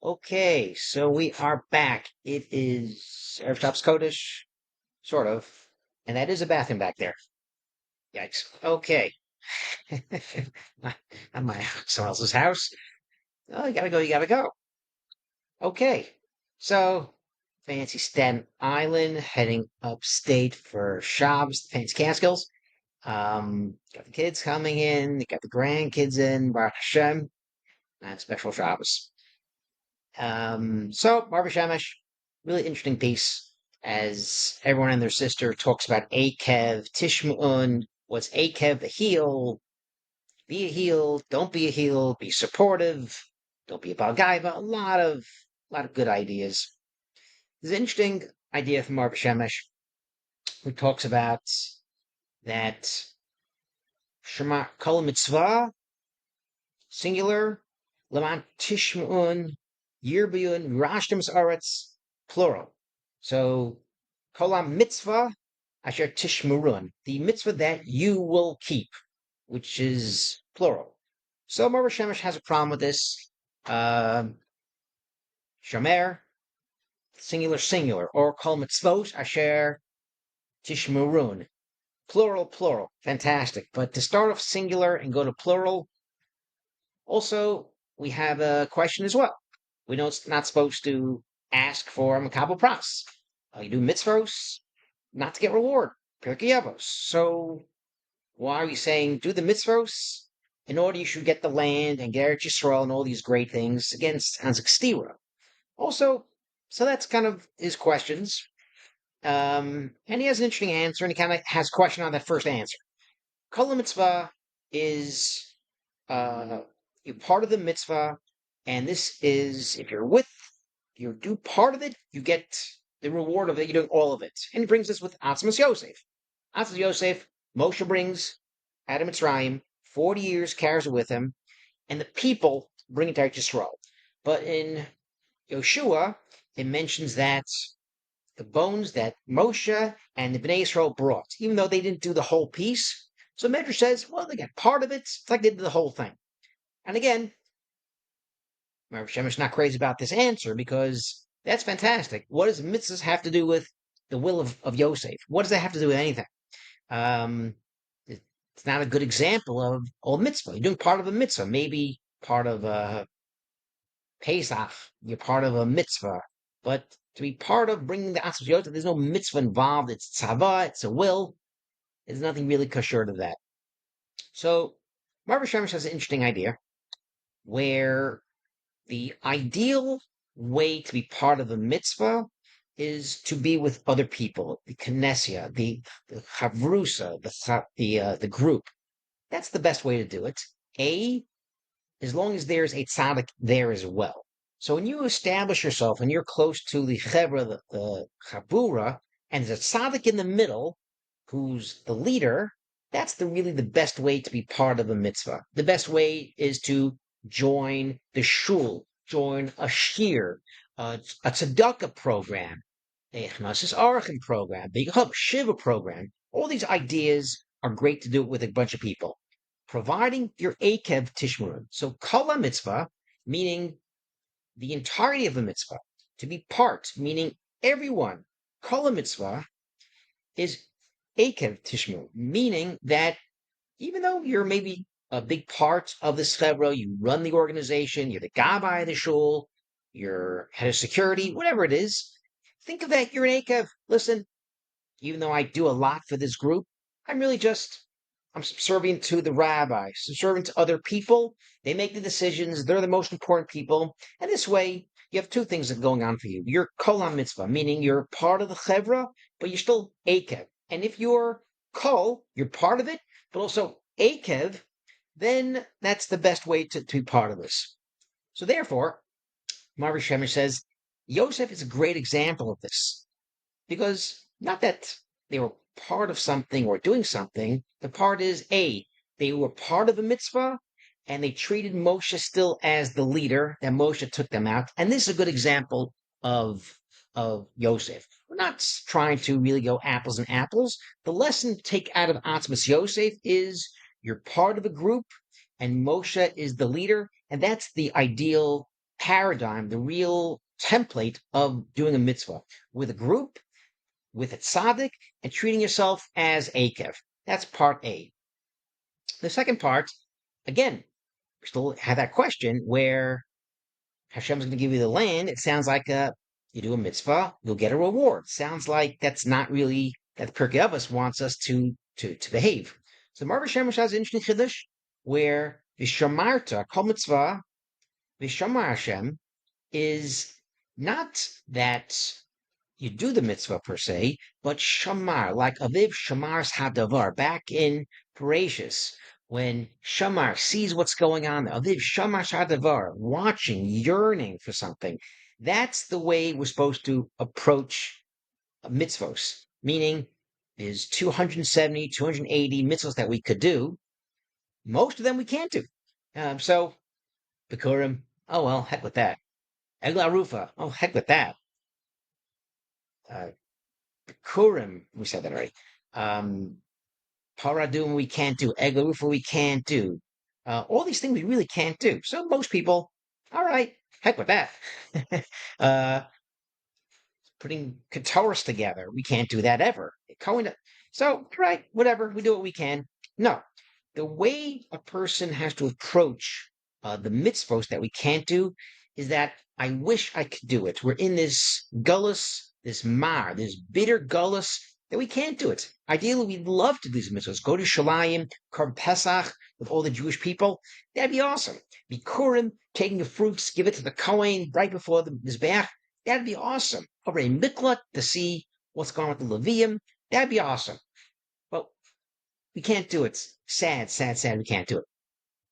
Okay, so we are back. It is Erev Shabbos Kodesh, sort of, and that is a bathroom back there. Yikes. Okay. Not my house, someone else's house. Oh, you gotta go, you gotta go. Okay. So, fancy Staten Island, heading upstate for Shabbos, the fancy Catskills. Got the kids coming in, you got the grandkids in, Baruch Hashem, and special Shabbos. So Barbara Shemesh, really interesting piece as everyone and their sister talks about eikev, tishma'un, what's eikev, a heel, be a heel, don't be a heel, be supportive, don't be a balgaiva, a lot of good ideas. There's an interesting idea from Barbara Shemesh who talks about that Shema Kol Mitzvah, singular, Laman Tishma'un, Yirbiyun, Rashtim Aretz, plural. So, Kolam Mitzvah, Asher Tishmurun, the mitzvah that you will keep, which is plural. So, Mar Shemesh has a problem with this. Shomer, singular, singular, or Kol Mitzvot, Asher Tishmurun, plural, plural. Fantastic. But to start off singular and go to plural, also, we have a question as well. We know it's not supposed to ask for a makabel pras. You do mitzvos not to get reward. Pirkei Avos. So why are we saying do the mitzvos in order you should get the land and get Eretz Yisrael and all these great things? Again, sounds like stira. Also, so that's kind of his questions. And he has an interesting answer, and he kind of has a question on that first answer. Kol mitzvah is you're part of the mitzvah, and this is if you do part of it, you get the reward of it. You're doing all of it, and he brings this with Atzmas Yosef. Atzmas Yosef, Moshe brings out of Mitzrayim, 40 years carries it with him, and the people bring it to Eretz Yisrael. But in Yoshua, it mentions that the bones that Moshe and the Bnei Israel brought, even though they didn't do the whole piece. So Medrash says, well, they got part of it. It's like they did the whole thing. And again, Rav Shemish not crazy about this answer because that's fantastic. What does mitzvahs have to do with the will of Yosef? What does that have to do with anything? Um, it's not a good example of a mitzvah. You're doing part of a mitzvah, maybe part of a Pesach, you're part of a mitzvah, but to be part of bringing the Atzvos Yosef, there's no mitzvah involved. It's tzava, it's a will. There's nothing really kosher to that. So, Marva Shemesh has an interesting idea where the ideal way to be part of a mitzvah is to be with other people, the Knessia, the Chavrusa, the group. That's the best way to do it. As long as there's a tzaddik there as well. So when you establish yourself and you're close to the chevra, the chabura, and there's a tzaddik in the middle who's the leader, that's really the best way to be part of a mitzvah. The best way is to join the shul, join a shir, a tzedakah program, a Chnasis Arachim program, Big Hub Shiva program. All these ideas are great to do it with a bunch of people providing your eikev tishmurun. So kala mitzvah, meaning the entirety of a mitzvah, to be part, meaning everyone. Kala mitzvah is eikev tishmurun, meaning that even though you're maybe a big part of the chevra, you run the organization, you're the gabbai of the shul, you're head of security, whatever it is, think of that, you're an eikev. Listen, even though I do a lot for this group, I'm really I'm subservient to the rabbi, subservient to other people. They make the decisions. They're the most important people. And this way, you have two things that are going on for you. You're kol mitzvah, meaning you're part of the chevra, but you're still eikev. And if you're kol, you're part of it, but also eikev, then that's the best way to be part of this. So therefore, Marvi Shemesh says, Yosef is a great example of this. Because not that they were part of something or doing something. The part is they were part of a mitzvah and they treated Moshe still as the leader, that Moshe took them out. And this is a good example of Yosef. We're not trying to really go apples and apples. The lesson to take out of Atzmas Yosef is you're part of a group and Moshe is the leader, and that's the ideal paradigm, the real template of doing a mitzvah with a group, with a tzaddik, and treating yourself as eikev. That's part A. The second part, again, we still have that question where Hashem's going to give you the land. It sounds like you do a mitzvah, you'll get a reward. Sounds like that's not really that the Pirkei Avos wants us to behave. So Marv Shemesh has an interesting chiddush where Vishamarta, kol mitzvah, Vishamar Hashem is not that you do the mitzvah per se, but shamar, like Aviv Shamar's Hadavar, back in Bereshis, when Shamar sees what's going on, Aviv Shamar's Hadavar, watching, yearning for something. That's the way we're supposed to approach mitzvos, meaning there's 270, 280 mitzvos that we could do. Most of them we can't do. So, Bikurim, oh well, heck with that. Egla Rufa, oh heck with that. Uh, Kurim, we said that already. Paradum we can't do. Eglarufa we can't do. All these things we really can't do. So most people, all right, heck with that. uh, Putting Katoris together, we can't do that ever. So, right, whatever, we do what we can. No, the way a person has to approach the mitzvos that we can't do is that I wish I could do it. We're in this gullus, this bitter gullus that we can't do it. Ideally, we'd love to do these mitzvahs. Go to Shalayim, Korban Pesach with all the Jewish people. That'd be awesome. Bikurim, taking the fruits, give it to the Kohen right before the Mizbeach. That'd be awesome. Over a miklat to see what's going on with the Levium. That'd be awesome. But we can't do it. Sad, sad, sad. We can't do it.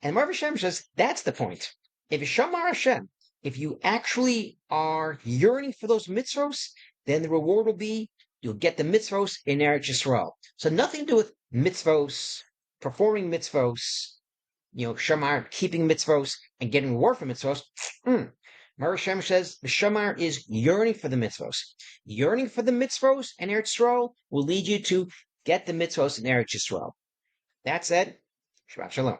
And Marv Hashem says that's the point. If you Shamar Hashem, if you actually are yearning for those mitzvos, then the reward will be you'll get the mitzvos in Eretz Yisrael. So nothing to do with mitzvos, performing mitzvos, Shamar, keeping mitzvos, and getting reward for mitzvos. Mar Hashem says the Shamar is yearning for the mitzvos. Yearning for the mitzvos and Eretz Yisrael will lead you to get the mitzvos in Eretz Yisrael. That said, Shabbat Shalom.